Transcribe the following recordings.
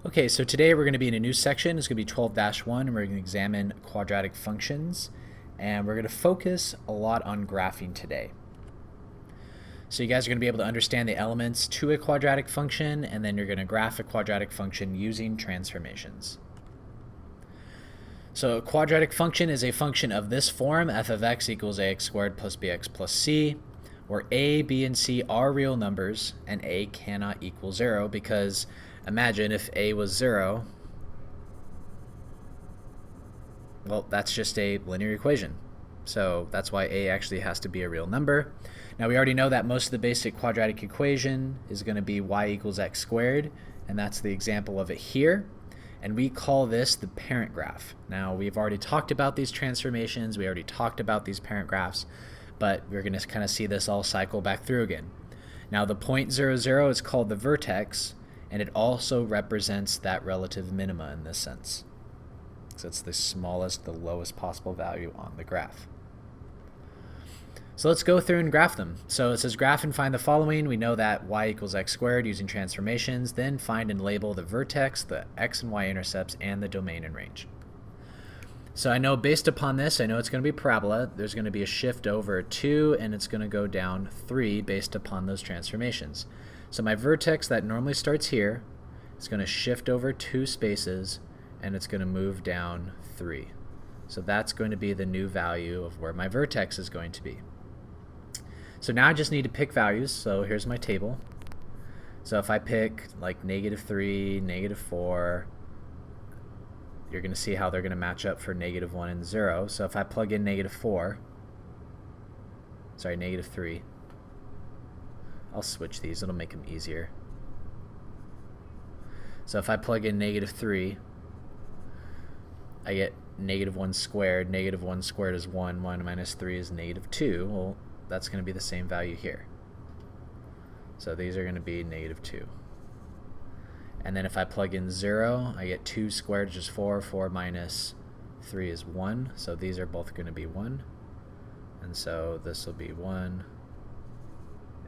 Okay, so today we're going to be in a new section. It's going to be 12-1, and we're going to examine quadratic functions. And we're going to focus a lot on graphing today. So you guys are going to be able to understand the elements to a quadratic function, and then you're going to graph a quadratic function using transformations. So a quadratic function is a function of this form, f of x equals ax squared plus bx plus c, where a, b, and c are real numbers, and a cannot equal 0 because imagine if a was 0, well, that's just a linear equation. So that's why a actually has to be a real number. Now we already know that most of the basic quadratic equation is going to be y equals x squared, and that's the example of it here. And we call this the parent graph. Now we've already talked about these transformations, we already talked about these parent graphs, but we're going to kind of see this all cycle back through again. Now the point 0, 0 is called the vertex, and it also represents that relative minima in this sense. So it's the smallest, the lowest possible value on the graph. So let's go through and graph them. So it says graph and find the following. We know that y equals x squared using transformations. Then find and label the vertex, the x and y intercepts, and the domain and range. So I know based upon this, I know it's going to be parabola. There's going to be a shift over 2, and it's going to go down 3 based upon those transformations. So my vertex that normally starts here is going to shift over 2 spaces, and it's going to move down 3. So that's going to be the new value of where my vertex is going to be. So now I just need to pick values. So here's my table. So if I pick like -3, -4, you're going to see how they're going to match up for -1 and 0. So if I plug in -3, I'll switch these, it'll make them easier. So if I plug in -3, I get -1 squared. -1 squared is 1. 1 minus 3 is -2. Well, that's going to be the same value here. So these are going to be -2. And then if I plug in 0, I get 2 squared, which is 4. 4 minus 3 is 1. So these are both going to be 1. And so this will be 1.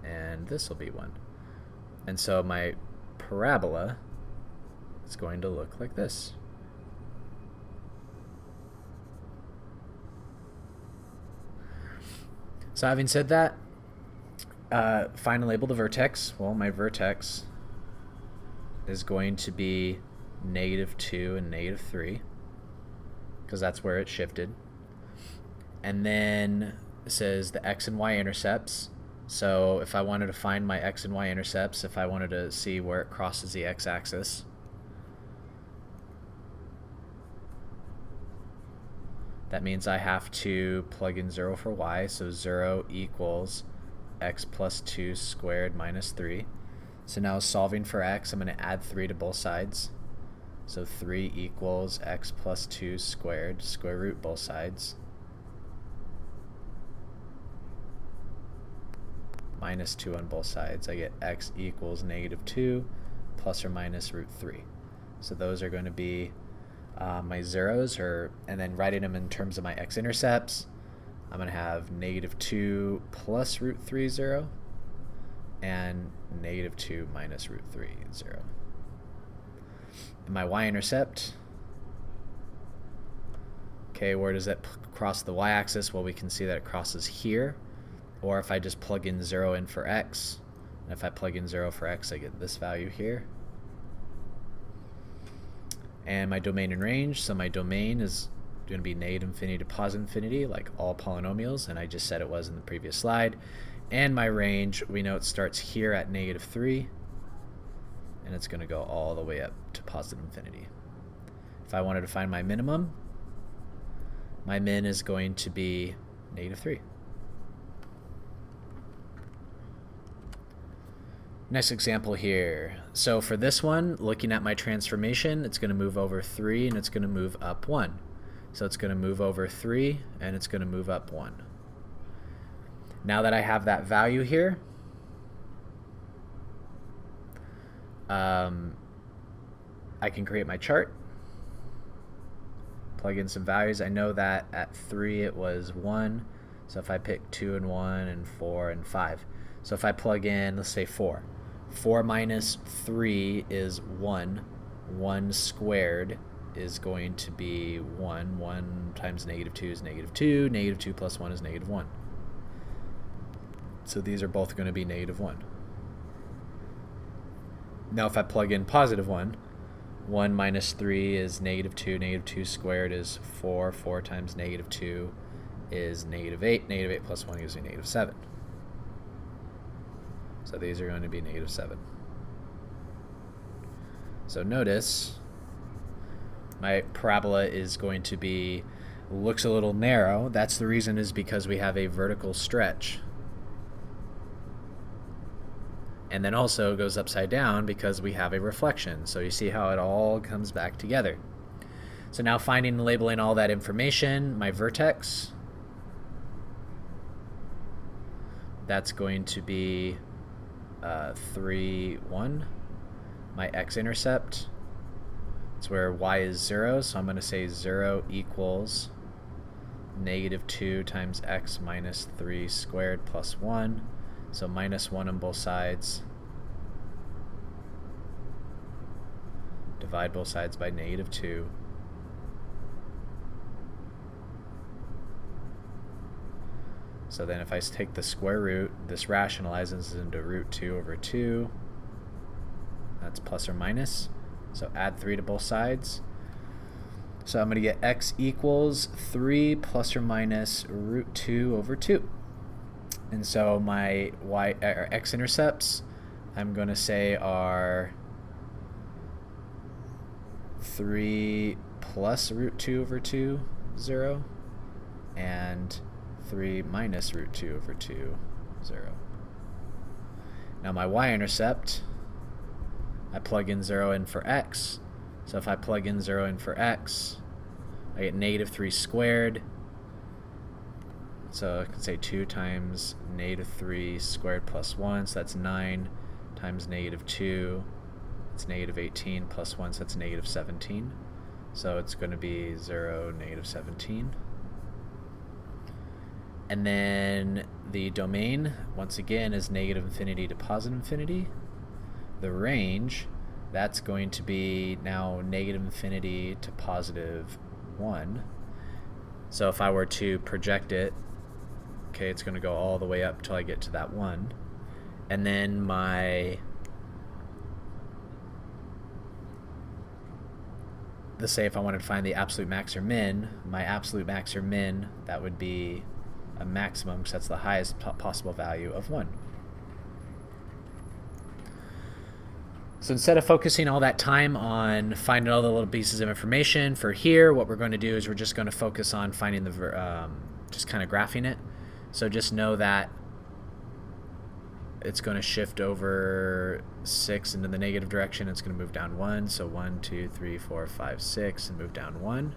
And this will be 1. And so my parabola is going to look like this. So having said that, find and label the vertex. Well, my vertex is going to be -2 and -3 because that's where it shifted. And then it says the x and y intercepts. So if I wanted to find my x and y intercepts, if I wanted to see where it crosses the x-axis, that means I have to plug in 0 for y, so 0 equals x plus 2 squared minus 3. So now solving for x, I'm going to add 3 to both sides. So 3 equals x plus 2 squared, square root both sides, minus 2 on both sides. I get x equals -2 plus or minus √3. So those are going to be my zeros, and then writing them in terms of my x-intercepts, I'm going to have -2 plus √3, 0, and -2 minus √3, 0. And my y-intercept, okay, where does that cross the y-axis? Well, we can see that it crosses here. Or if I just plug in 0 in for x, and if I plug in 0 for x, I get this value here. And my domain and range, so my domain is going to be -infinity to +infinity, like all polynomials, and I just said it was in the previous slide. And my range, we know it starts here at -3, and it's going to go all the way up to +infinity. If I wanted to find my minimum, my min is going to be -3. Next example here. So for this one, looking at my transformation, it's going to move over 3 and it's going to move up 1. So it's going to move over 3 and it's going to move up 1. Now that I have that value here, I can create my chart, plug in some values. I know that at 3 it was 1, so if I pick 2 and 1 and 4 and 5. So if I plug in, let's say 4. 4 minus 3 is 1. 1 squared is going to be 1. 1 times negative 2 is negative 2. Negative 2 plus 1 is negative 1. So these are both going to be negative 1. Now if I plug in positive 1, 1 minus 3 is negative 2. Negative 2 squared is 4. 4 times negative 2 is negative 8. Negative 8 plus 1 gives me negative 7. So these are going to be negative 7. So notice my parabola is going to be, looks a little narrow. That's the reason, is because we have a vertical stretch. And then also goes upside down because we have a reflection. So you see how it all comes back together. So now finding and labeling all that information, my vertex, that's going to be 3, 1. My x-intercept, it's where y is 0, so I'm going to say 0 equals negative 2 times x minus 3 squared plus 1. So minus 1 on both sides. Divide both sides by negative 2. So then if I take the square root, this rationalizes into root 2 over 2. That's plus or minus. So add 3 to both sides. So I'm going to get x equals 3 plus or minus root 2 over 2. And so my x-intercepts, I'm going to say, are 3 plus root 2 over 2, 0, and 3 minus root 2 over 2, 0. Now my y-intercept, I plug in 0 in for x. So if I plug in 0 in for x, I get negative 3 squared. So I can say 2 times negative 3 squared plus 1, so that's 9 times negative 2. It's negative 18 plus 1, so that's negative 17. So it's going to be 0, negative 17. And then the domain, once again, is negative infinity to positive infinity. The range, that's going to be now negative infinity to positive 1. So if I were to project it, okay, it's going to go all the way up till I get to that 1. And then let's say if I wanted to find the absolute max or min, my absolute max or min, that would be a maximum, because that's the highest possible value of 1. So instead of focusing all that time on finding all the little pieces of information for here, what we're going to do is we're just going to focus on finding the, just kind of graphing it. So just know that it's going to shift over 6 into the negative direction. It's going to move down 1. So 1, 2, 3, 4, 5, 6, and move down 1.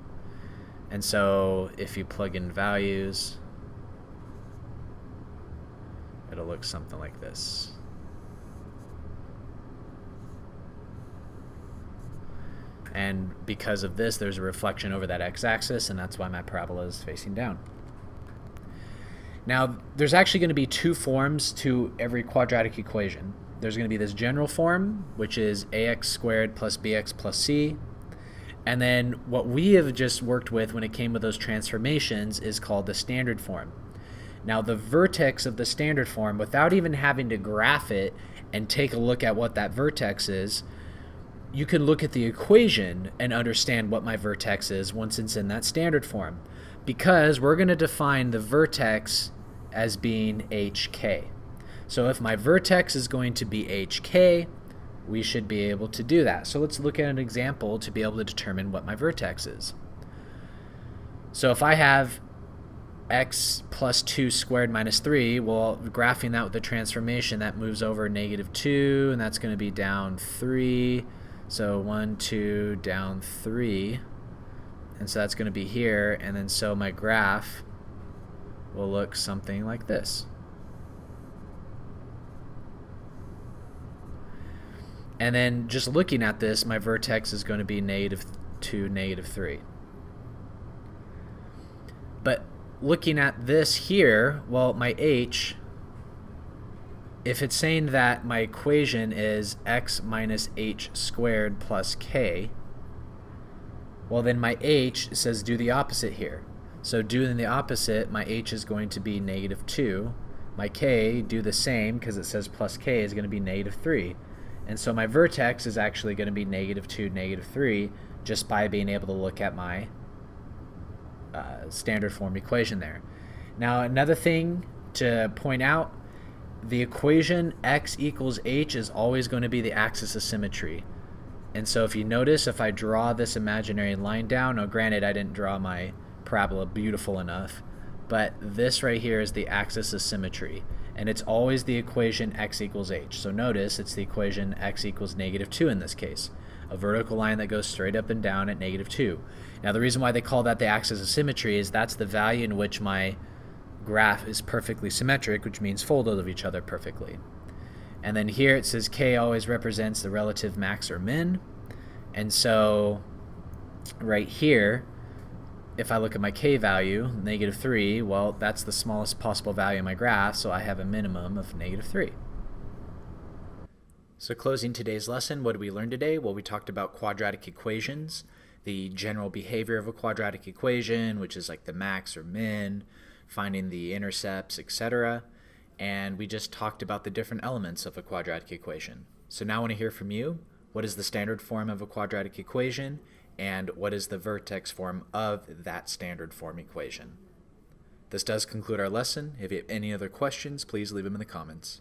And so if you plug in values, it'll look something like this. And because of this, there's a reflection over that x-axis, and that's why my parabola is facing down. Now, there's actually going to be 2 forms to every quadratic equation. There's going to be this general form, which is ax squared plus bx plus c. And then what we have just worked with when it came with those transformations is called the standard form. Now, the vertex of the standard form, without even having to graph it and take a look at what that vertex is, you can look at the equation and understand what my vertex is once it's in that standard form, because we're going to define the vertex as being hk. So if my vertex is going to be hk, we should be able to do that. So let's look at an example to be able to determine what my vertex is. So if I have x plus 2 squared minus 3, well, graphing that with the transformation, that moves over negative 2, and that's going to be down 3. So 1, 2, down 3. And so that's going to be here. And then so my graph will look something like this. And then just looking at this, my vertex is going to be negative 2, negative 3. But looking at this here, well, my h if it's saying that my equation is x minus h squared plus k, well then my h says do the opposite here. So doing the opposite, my h is going to be negative 2. My k, do the same because it says plus k, is going to be negative 3. And so my vertex is actually going to be negative 2, negative 3, just by being able to look at my standard form equation there. Now another thing to point out, the equation x equals h is always going to be the axis of symmetry. And so if you notice, if I draw this imaginary line down, now granted I didn't draw my parabola beautiful enough, but this right here is the axis of symmetry, and it's always the equation x equals h. So notice it's the equation x equals negative 2 in this case, a vertical line that goes straight up and down at negative 2. Now the reason why they call that the axis of symmetry is that's the value in which my graph is perfectly symmetric, which means folded of each other perfectly. And then here it says k always represents the relative max or min, and so right here, if I look at my k value, negative 3, well, that's the smallest possible value in my graph, so I have a minimum of negative 3. So closing today's lesson, what did we learn today? Well, we talked about quadratic equations, the general behavior of a quadratic equation, which is like the max or min, finding the intercepts, etc. And we just talked about the different elements of a quadratic equation. So now I want to hear from you. What is the standard form of a quadratic equation? And what is the vertex form of that standard form equation? This does conclude our lesson. If you have any other questions, please leave them in the comments.